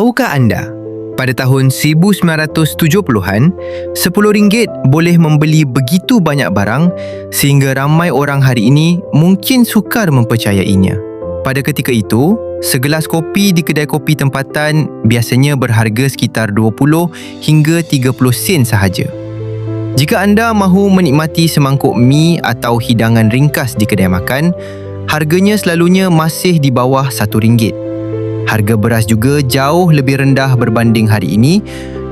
Tahukah anda, pada tahun 1970-an, RM10 boleh membeli begitu banyak barang sehingga ramai orang hari ini mungkin sukar mempercayainya. Pada ketika itu, segelas kopi di kedai kopi tempatan biasanya berharga sekitar 20 hingga 30 sen sahaja. Jika anda mahu menikmati semangkuk mi atau hidangan ringkas di kedai makan, harganya selalunya masih di bawah RM1. Harga beras juga jauh lebih rendah berbanding hari ini,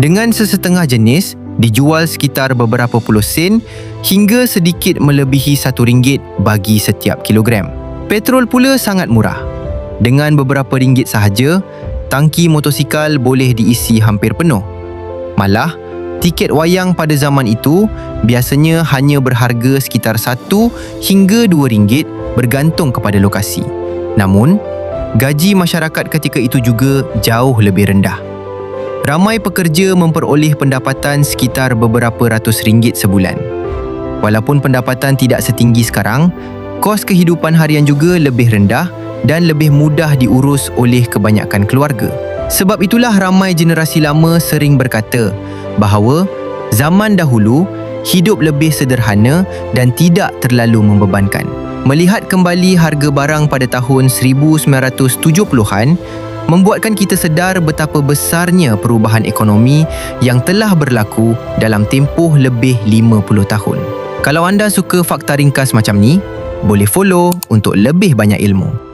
dengan sesetengah jenis dijual sekitar beberapa puluh sen hingga sedikit melebihi RM1 bagi setiap kilogram. Petrol pula sangat murah. Dengan beberapa ringgit sahaja, tangki motosikal boleh diisi hampir penuh. Malah, tiket wayang pada zaman itu biasanya hanya berharga sekitar RM1 hingga RM2 bergantung kepada lokasi. Namun, gaji masyarakat ketika itu juga jauh lebih rendah. Ramai pekerja memperoleh pendapatan sekitar beberapa ratus ringgit sebulan. Walaupun pendapatan tidak setinggi sekarang, kos kehidupan harian juga lebih rendah dan lebih mudah diurus oleh kebanyakan keluarga. Sebab itulah ramai generasi lama sering berkata bahawa zaman dahulu hidup lebih sederhana dan tidak terlalu membebankan. Melihat kembali harga barang pada tahun 1970-an membuatkan kita sedar betapa besarnya perubahan ekonomi yang telah berlaku dalam tempoh lebih 50 tahun. Kalau anda suka fakta ringkas macam ni, boleh follow untuk lebih banyak ilmu.